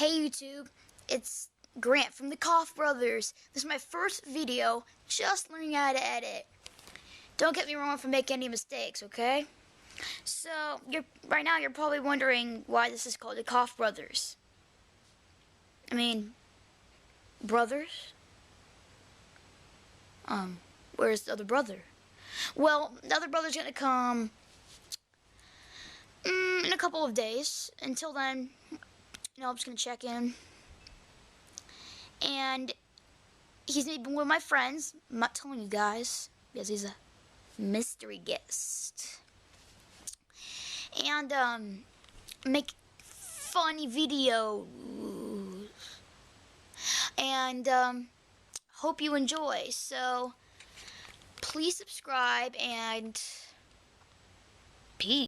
Hey YouTube, it's Grant from the Koff Brothers. This is my first video, just learning how to edit. Don't get me wrong if I make any mistakes, okay? So, right now you're probably wondering why this is called the Koff Brothers. I mean, brothers? Where's the other brother? Well, the other brother's gonna come in a couple of days. Until then, I'm just gonna check in. And he's gonna be one of my friends. I'm not telling you guys because he's a mystery guest. And make funny videos. And hope you enjoy. So please subscribe and peace.